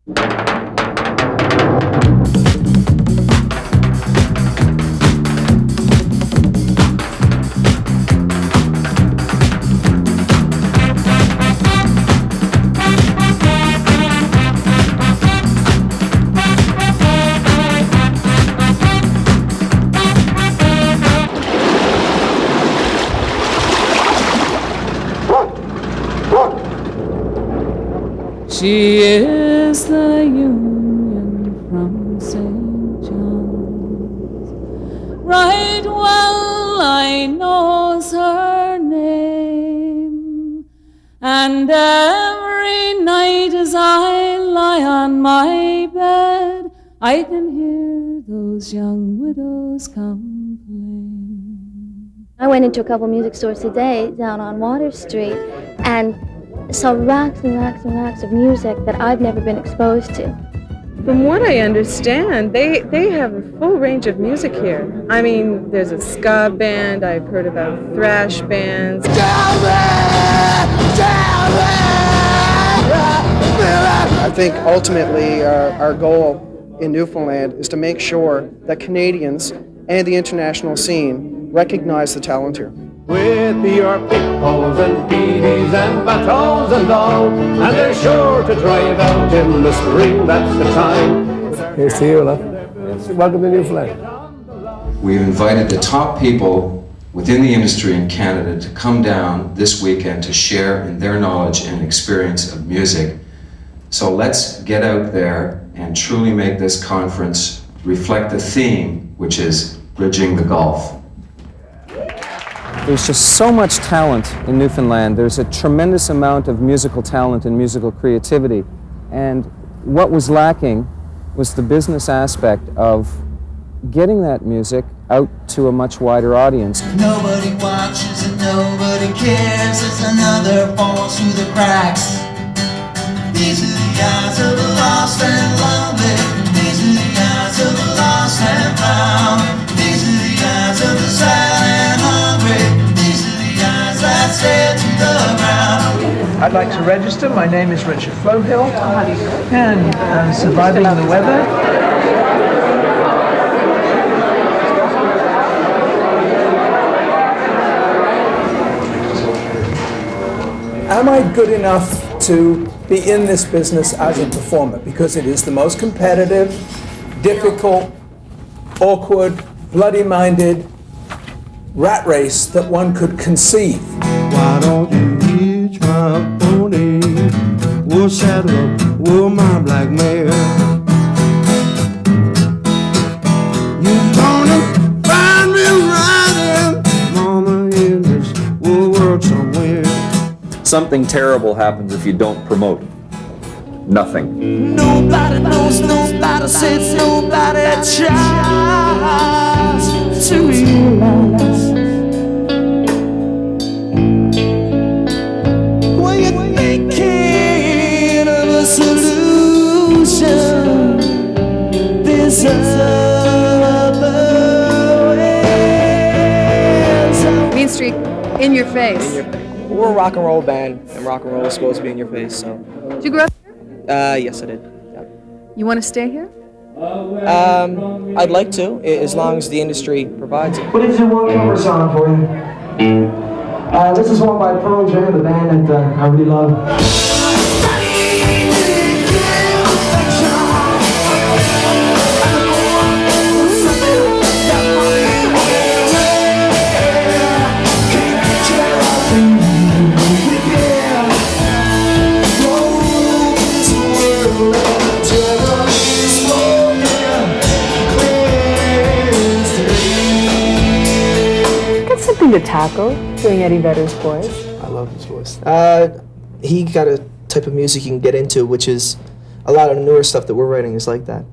She is the Union from St. John's. Right well I knows her name, and every night as I lie on my bed, I can hear those young widows complain. I went into a couple music stores today down on Water Street and saw racks and racks and racks of music that I've never been exposed to. From what I understand, they have a full range of music here. I mean, there's a ska band, I've heard about thrash bands. I think ultimately our goal in Newfoundland is to make sure that Canadians and the international scene recognize the talent here. With your pickles and beaties and batons and all, and they're sure to drive out in the spring, that's the time. Here's to you, love. Welcome to Newfoundland. We've invited the top people within the industry in Canada to come down this weekend to share in their knowledge and experience of music. So let's get out there and truly make this conference reflect the theme, which is bridging the gulf. There's just so much talent in Newfoundland. There's a tremendous amount of musical talent and musical creativity. And what was lacking was the business aspect of getting that music out to a much wider audience. Nobody watches and nobody cares as another falls through the cracks. These are the eyes of the lost and lonely. These are the eyes of the lost and found. These are the eyes of the sad and hungry. These are the eyes that stare to the ground. I'd like to register. My name is Richard Flohill, and I'm surviving the weather. Am I good enough to be in this business as a performer? Because it is the most competitive, difficult, awkward, bloody-minded rat race that one could conceive. Why don't you hitch my pony? We'll saddle up, we'll my black mare. You're gonna find me riding, mama, in this world somewhere. Something terrible happens if you don't promote. Nothing. Nobody knows, nobody says, nobody tries to realize. When you're thinking of a solution, there's other ways. Mean Street, in your face. We're a rock and roll band, and rock and roll is supposed to be in your face, so. Did you grow up here? Yes, I did. Yeah. You want to stay here? I'd like to, as long as the industry provides it. What is your one cover song for you? This is one by Pearl Jam, the band that I really love. To tackle doing Eddie Vedder's voice. I love his voice. He got a type of music you can get into, which is a lot of the newer stuff that we're writing is like that.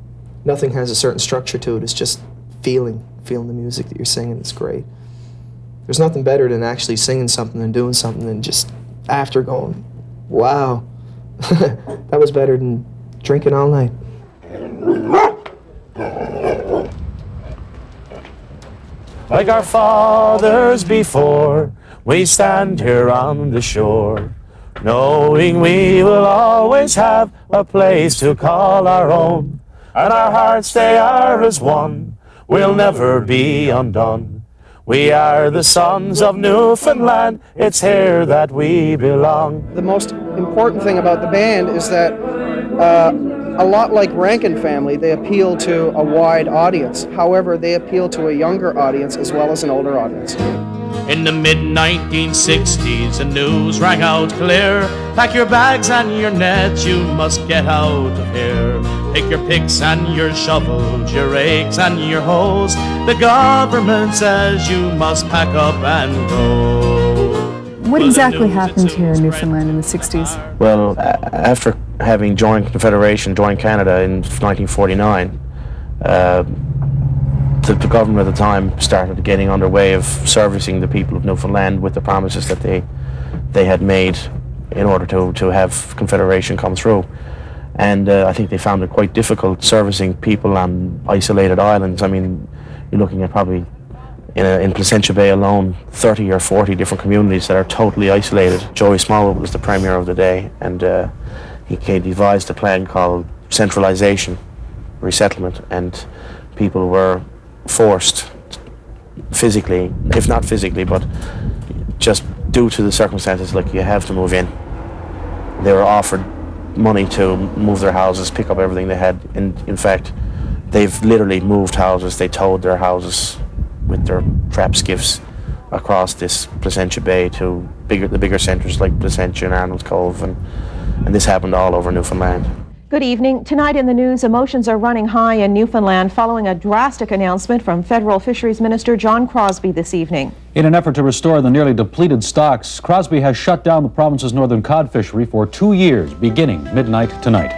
Nothing has a certain structure to it. It's just feeling the music that you're singing. It's great. There's nothing better than actually singing something and doing something and just after going, wow, that was better than drinking all night. Like our fathers before, we stand here on the shore, knowing we will always have a place to call our own, and our hearts they are as one, we'll never be undone. We are the sons of Newfoundland, it's here that we belong. The most important thing about the band is that a lot like Rankin Family, they appeal to a wide audience. However, they appeal to a younger audience as well as an older audience. In the mid-1960s, the news rang out clear. Pack your bags and your nets, you must get out of here. Take your picks and your shovels, your rakes and your hoes. The government says you must pack up and go. What exactly happened here in Newfoundland in the 60s? Well, after having joined Confederation, joined Canada in 1949, the government at the time started getting underway of servicing the people of Newfoundland with the promises that they had made in order to have Confederation come through. And I think they found it quite difficult servicing people on isolated islands. I mean, you're looking at probably in Placentia Bay alone 30 or 40 different communities that are totally isolated. Joey Smallwood was the premier of the day, and he devised a plan called centralization, resettlement, and people were forced physically, if not physically, but just due to the circumstances, like you have to move in. They were offered money to move their houses, pick up everything they had, and in fact, they've literally moved houses. They towed their houses with their trap skiffs across this Placentia Bay to the bigger centres like Placentia and Arnold's Cove, and this happened all over Newfoundland. Good evening. Tonight in the news, emotions are running high in Newfoundland following a drastic announcement from Federal Fisheries Minister John Crosbie this evening. In an effort to restore the nearly depleted stocks, Crosbie has shut down the province's northern cod fishery for 2 years, beginning midnight tonight.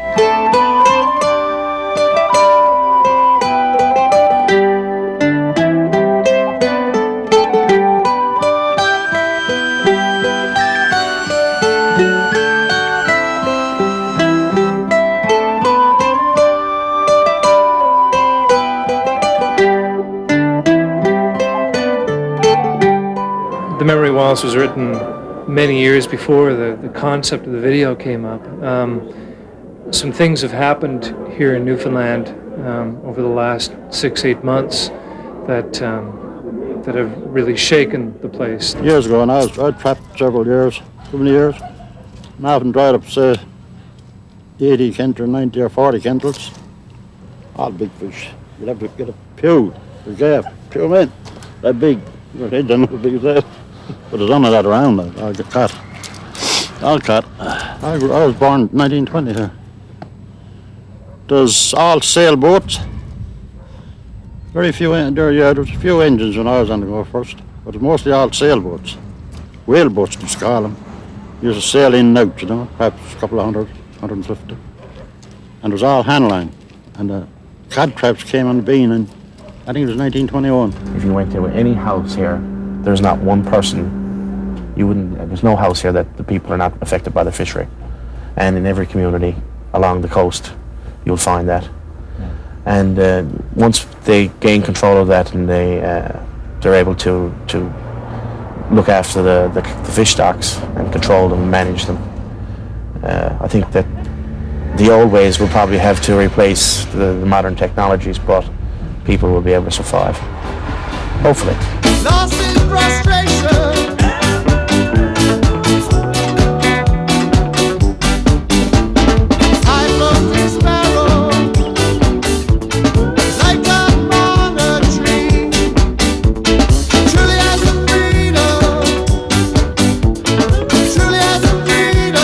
The Memory Waltz was written many years before the concept of the video came up. Some things have happened here in Newfoundland over the last 6-8 months that have really shaken the place. Years ago, and I trapped several years, so many years, and I haven't dried up, say, 80 quintals, 90 or 40 quintals. All big fish. You'd have to get a pew, a gaff, pew in, that big. They don't know how big as that. But there's none of that around. I'll get caught. I'll cut. I was born in 1920 here. There's all sailboats. Very few, there was a few engines when I was on the go first, but it's mostly all sailboats. Whaleboats, you call them. Used to sail in and out, you know, perhaps a couple of 150. And it was all hand line. And the cod traps came on the bean in, I think it was 1921. If you went to any house here, there's not one person, there's no house here that the people are not affected by the fishery. And in every community along the coast, you'll find that. And once they gain control of that and they're able to look after the fish stocks and control them and manage them, I think that the old ways will probably have to replace the modern technologies, but people will be able to survive, hopefully. Lost in frustration. I floating sparrow, like I'm on a tree. Truly as a freedom, truly as a freedom.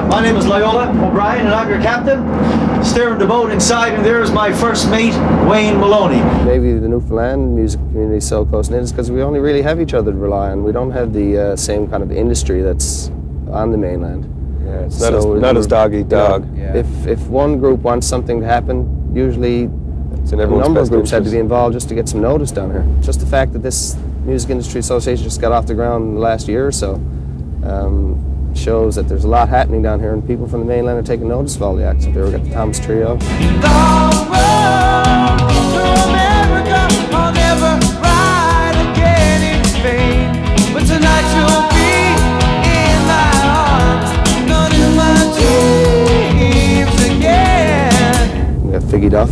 My name is Loyola O'Brien, and I'm your captain. Steering the boat inside, and there's my first mate, Wayne Maloney. Maybe the Newfoundland music community is so close knit is because we only really have each other to rely on. We don't have the same kind of industry that's on the mainland. Yeah, it's not as dog eat dog. You know, if one group wants something to happen, usually it's in a everyone's number of best groups had to interest. be involved just to get some notice down here. Just the fact that this Music Industry Association just got off the ground in the last year or so, shows that there's a lot happening down here, and people from the mainland are taking notice of all the acts up there. We've got the Thomas Trio. But tonight you'll be in my arms, not in my dreams again. We got Figgy Duff.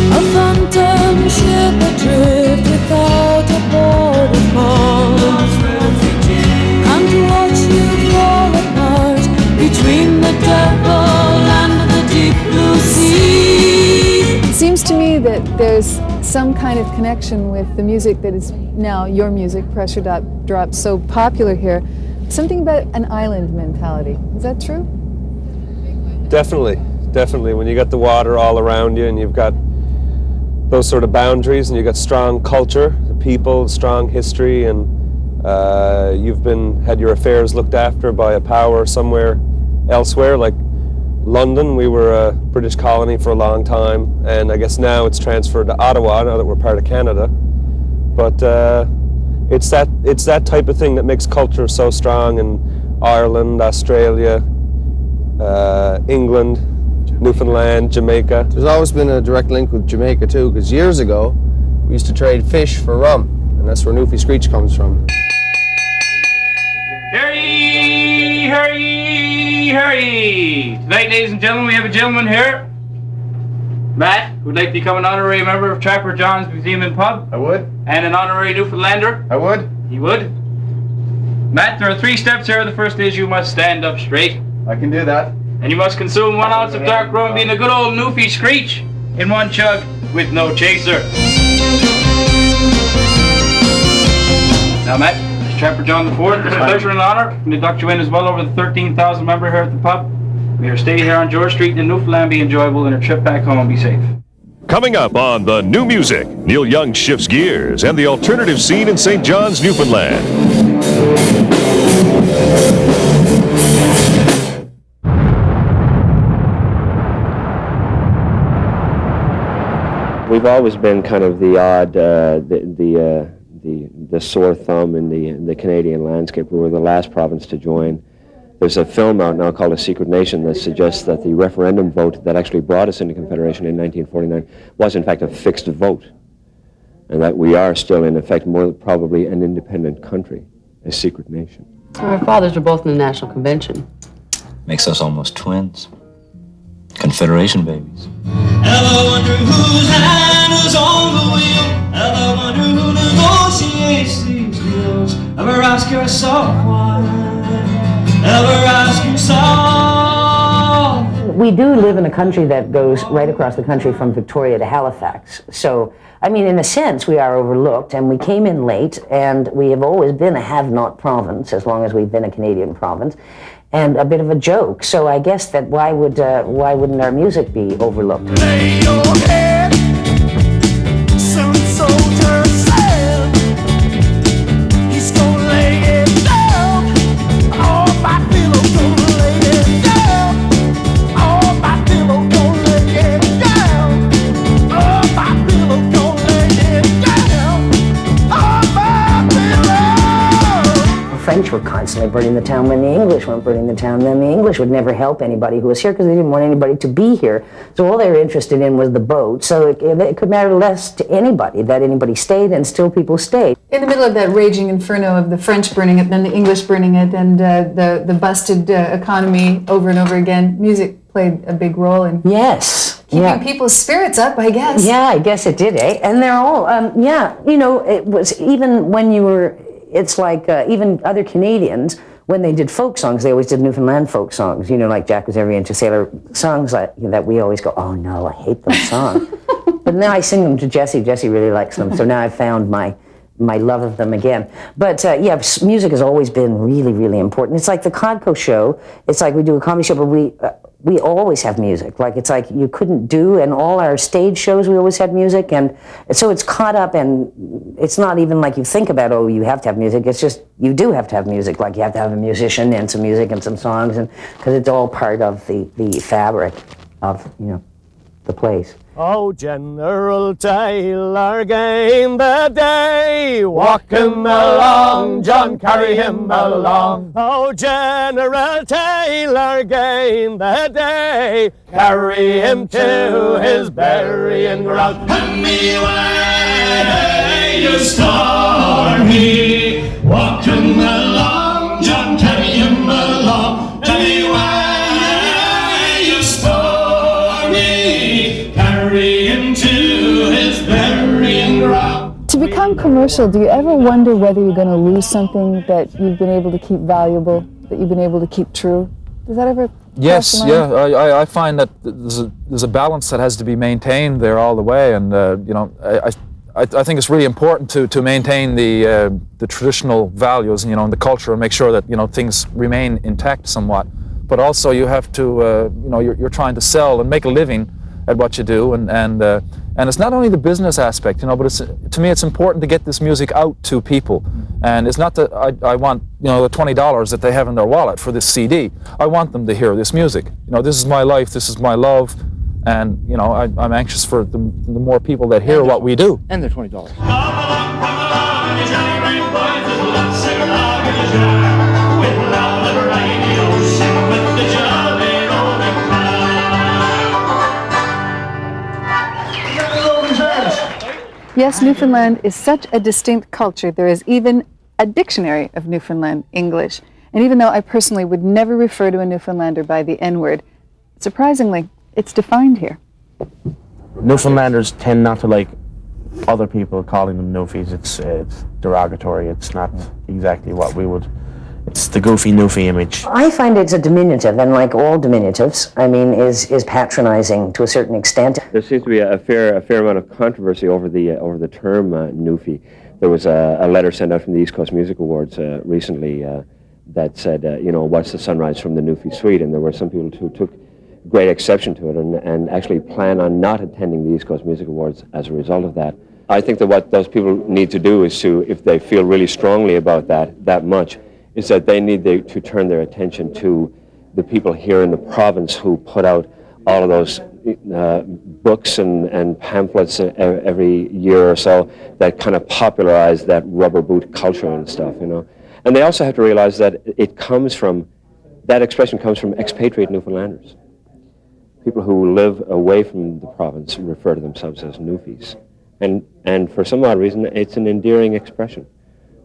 A phantom ship adrift without a port of call. Come to watch you fall apart between the devil and the deep blue sea. It seems to me that there's some kind of connection with the music that is now your music, Pressure Drop, so popular here. Something about an island mentality. Is that true? Definitely, definitely. When you got the water all around you and you've got those sort of boundaries and you've got strong culture, the people, strong history, and you've had your affairs looked after by a power somewhere elsewhere, like London. We were a British colony for a long time, and I guess now it's transferred to Ottawa now that we're part of Canada. But it's that type of thing that makes culture so strong in Ireland, Australia, England, Newfoundland, Jamaica. There's always been a direct link with Jamaica too, because years ago we used to trade fish for rum, and that's where Newfie Screech comes from. Hurry, hurry, hurry! Tonight, ladies and gentlemen, we have a gentleman here, Matt, who'd like to become an honorary member of Trapper John's Museum and Pub. I would. And an honorary Newfoundlander. I would. He would. Matt, there are 3 steps here. The first is you must stand up straight. I can do that. And you must consume 1 ounce of dark rum, being a good old Newfie Screech, in 1 chug with no chaser. Now, Matt, it's Trapper John IV. It's a pleasure and honor to induct you in as well over the 13,000 member here at the pub. May your stay here on George Street in Newfoundland be enjoyable and your trip back home be safe. Coming up on The New Music, Neil Young shifts gears and the alternative scene in St. John's, Newfoundland. We've always been kind of the odd, the sore thumb in the Canadian landscape. We were the last province to join. There's a film out now called A Secret Nation that suggests that the referendum vote that actually brought us into Confederation in 1949 was in fact a fixed vote, and that we are still in effect more probably an independent country, a secret nation. Our fathers were both in the National Convention. Makes us almost twins. Confederation babies. Ever wonder whose hand is on the wheel? Ever wonder who negotiates these deals? Ever ask yourself why? Ever ask yourself? We do live in a country that goes right across the country from Victoria to Halifax. So, I mean, in a sense, we are overlooked, and we came in late, and we have always been a have-not province as long as we've been a Canadian province, and a bit of a joke. So I guess that why wouldn't our music be overlooked? Lay your head, some soldier said he's gonna lay it down. Oh, my pillow gonna lay it down. Oh, my pillow gonna lay it down. Oh, my pillow gonna lay it down. Oh, my pillow. The French were constantly burning the town when the English weren't burning the town. Then the English would never help anybody who was here because they didn't want anybody to be here. So all they were interested in was the boat. So it could matter less to anybody that anybody stayed, and still people stayed. In the middle of that raging inferno of the French burning it, then the English burning it, and the busted economy over and over again, music played a big role in keeping people's spirits up, I guess. Yeah, I guess it did, eh? And they're all, you know, it was even when you were, it's like even other Canadians, when they did folk songs, they always did Newfoundland folk songs, you know, like Jack was every inch a sailor, songs that we always go, oh no, I hate those songs. But now I sing them to Jesse. Jesse really likes them, so now I've found my love of them again. But yeah, music has always been really, really important. It's like the Codco show. It's like we do a comedy show, but we always have music. Like it's like you couldn't do, and all our stage shows we always had music, and so it's caught up, and it's not even like you think about, oh, you have to have music. It's just you do have to have music. Like you have to have a musician and some music and some songs, and because it's all part of the fabric of the place. Oh, General Taylor gained the day, walk him along, John, carry him along. Oh, General Taylor gained the day, carry him to his burying ground. Hand me away, you stormy, walk him along, John, carry him along. Hand me away, you stormy, carry him to his burying ground. To become commercial, do you ever wonder whether you're going to lose something that you've been able to keep valuable, that you've been able to keep true? Does that ever? Yes, yeah. I find that there's a balance that has to be maintained there all the way, and you know, I think it's really important to maintain the traditional values, you know, and the culture, and make sure that, you know, things remain intact somewhat. But also you have to, you know, you're trying to sell and make a living at what you do, and it's not only the business aspect, you know, but to me it's important to get this music out to people. And it's not that I want, you know, the $20 that they have in their wallet for this CD. I want them to hear this music. You know, this is my life, this is my love, and, you know, I'm anxious for the more people that hear what we do. And they're $20. Yes, Newfoundland is such a distinct culture. There is even a dictionary of Newfoundland English. And even though I personally would never refer to a Newfoundlander by the N-word, surprisingly, it's defined here. Newfoundlanders tend not to like other people calling them Newfies. It's derogatory. It's not exactly what we would. It's the goofy Newfie image. I find it's a diminutive, and like all diminutives, I mean, is patronizing to a certain extent. There seems to be a fair amount of controversy over the term Newfie. There was a letter sent out from the East Coast Music Awards recently that said, you know, what's the sunrise from the Newfie Suite? And there were some people who took great exception to it and actually plan on not attending the East Coast Music Awards as a result of that. I think that what those people need to do is to, if they feel really strongly about that much, is that they need to turn their attention to the people here in the province who put out all of those books and pamphlets every year or so that kind of popularize that rubber boot culture and stuff, you know. And they also have to realize that that expression comes from expatriate Newfoundlanders. People who live away from the province refer to themselves as Newfies. And for some odd reason, it's an endearing expression.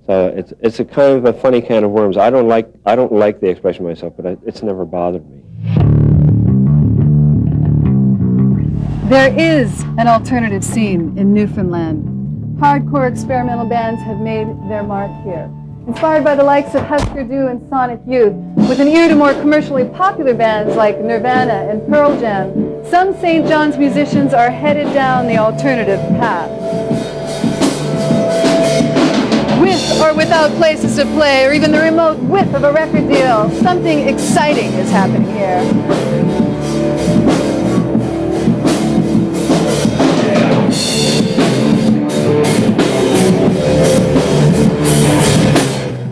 So it's a kind of a funny can of worms. I don't like the expression myself, but it's never bothered me. There is an alternative scene in Newfoundland. Hardcore experimental bands have made their mark here. Inspired by the likes of Husker Du and Sonic Youth, with an ear to more commercially popular bands like Nirvana and Pearl Jam, some St. John's musicians are headed down the alternative path. With or without places to play, or even the remote whiff of a record deal, something exciting is happening here.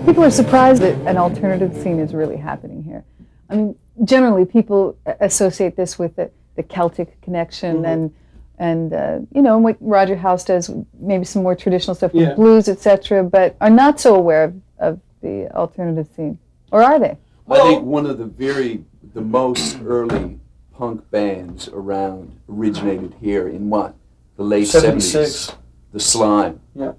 People are surprised that an alternative scene is really happening here. I mean, generally people associate this with the Celtic connection and you know, what Roger House does, maybe some more traditional stuff with blues, etc., but are not so aware of the alternative scene. Or are they? I think one of the most early punk bands around originated here in what? The late 70s. The Slime. Yeah.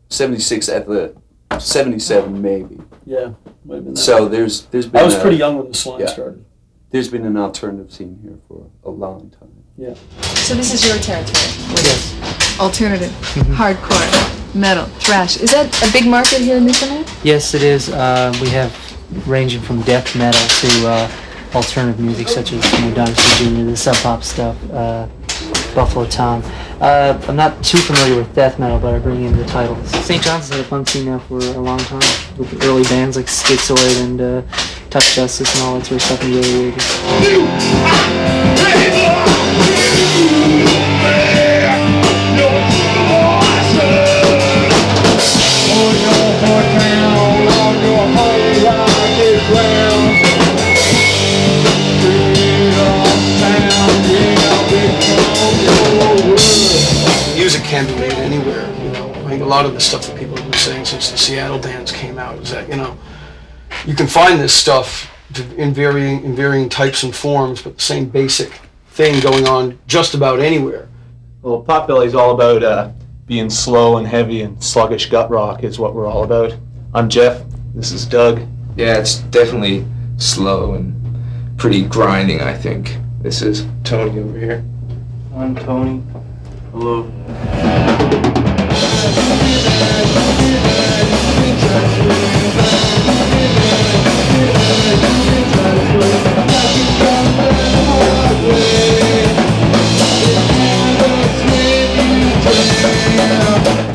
76 at the 77 maybe. Yeah, might have been that. So there's been I was pretty young when the Slime started. There's been an alternative scene here for a long time. Yeah. So this is your territory? Yes. Alternative, hardcore, metal, thrash. Is that a big market here in Newfoundland? Yes, it is. We have ranging from death metal to alternative music such as Dynasty Jr., the Sub Pop stuff, Buffalo Tom. I'm not too familiar with death metal, but I bring in the titles. St. John's has had a fun scene now for a long time, with early bands like Schizoid and Touch Justice and all that sort of stuff in the early 80s. can be made anywhere. You know, I think a lot of the stuff that people have been saying since the Seattle bands came out is that, you know, you can find this stuff in varying types and forms, but the same basic thing going on just about anywhere. Well, Potbelly's all about being slow and heavy and sluggish gut rock is what we're all about. I'm Jeff. This is Doug. Yeah, it's definitely slow and pretty grinding, I think. This is Tony over here. I'm Tony. Hello.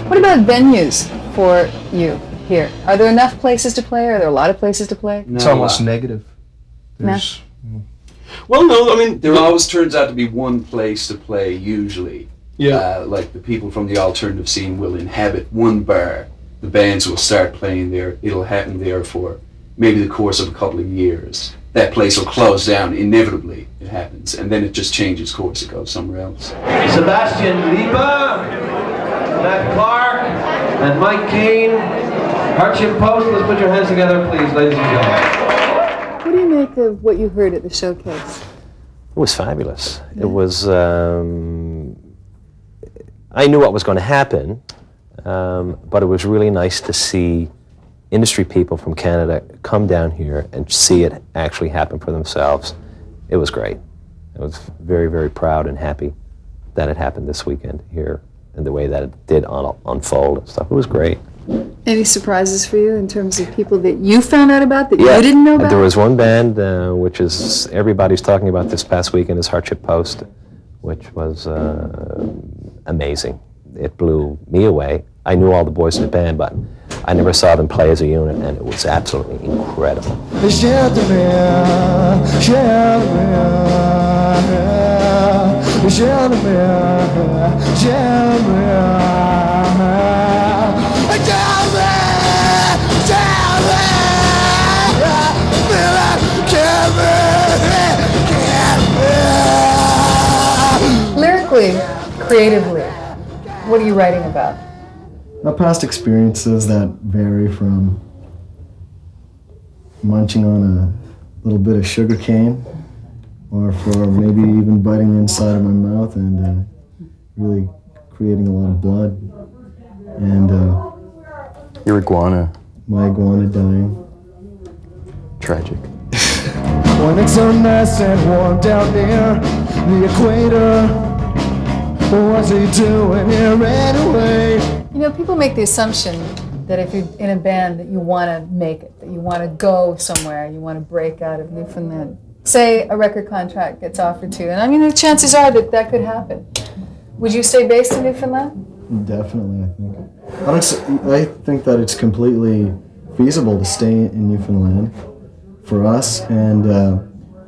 What about venues for you here? Are there enough places to play? Are there a lot of places to play? It's almost negative. There's, Well, no, I mean, there always turns out to be one place to play, usually. Yeah. Like the people from the alternative scene will inhabit one bar. The bands will start playing there. It'll happen there for maybe the course of a couple of years. That place will close down, inevitably it happens. And then it just changes course, it goes somewhere else. Sebastian Lieber, Matt Clark, and Mike Kane. Hardship Post, let's put your hands together, please, ladies and gentlemen. what do you make of what you heard at the showcase? It was fabulous. It was, I knew what was going to happen, but it was really nice to see industry people from Canada come down here and see it actually happen for themselves. It was great. I was very, very proud and happy that it happened this weekend here and the way that it did unfold and stuff. It was great. Any surprises for you in terms of people that you found out about that you didn't know about? There was one band, which is everybody's talking about this past weekend, is Hardship Post, which was amazing. It blew me away. I knew all the boys in the band, but I never saw them play as a unit, and it was absolutely incredible. Lyrically, creatively, what are you writing about? Past experiences that vary from munching on a little bit of sugar cane, or for maybe even biting the inside of my mouth and really creating a lot of blood. And your iguana. My iguana dying. Tragic. When it's so nice and warm down near the equator, what's he doing here anyway? You know, people make the assumption that if you're in a band that you want to make it, that you want to go somewhere, you want to break out of Newfoundland. Say a record contract gets offered to you, and I mean the chances are that that could happen. Would you stay based in Newfoundland? Definitely, I think. I think that it's completely feasible to stay in Newfoundland for us, and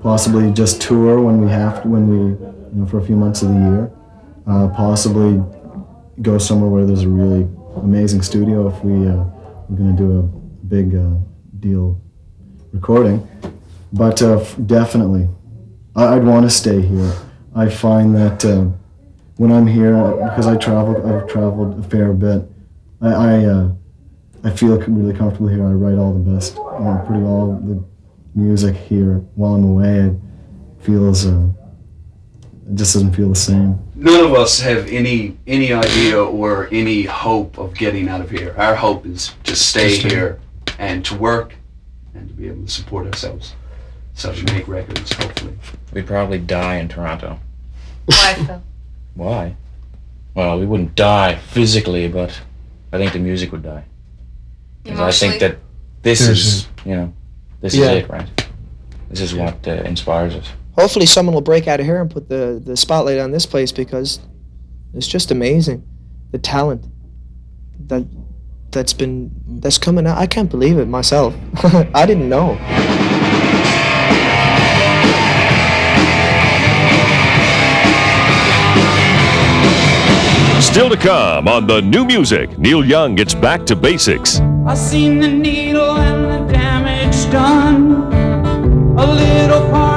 possibly just tour when we have to, for a few months of the year. Possibly go somewhere where there's a really amazing studio if we're going to do a big deal recording. But definitely, I'd want to stay here. I find that when I'm here, because I've traveled a fair bit, I feel really comfortable here. I write all the best, pretty all the music here while I'm away. It feels, it just doesn't feel the same. None of us have any idea or any hope of getting out of here. Our hope is to stay here and to work and to be able to support ourselves. So to make records, hopefully. We'd probably die in Toronto. Why, Phil? Why? Well, we wouldn't die physically, but I think the music would die. Because I think that this is, this is it, right? This is what inspires us. Hopefully someone will break out of here and put the spotlight on this place, because it's just amazing. The talent that's coming out. I can't believe it myself. I didn't know. Still to come on the new music, Neil Young gets back to basics. I seen the needle and the damage done. A little part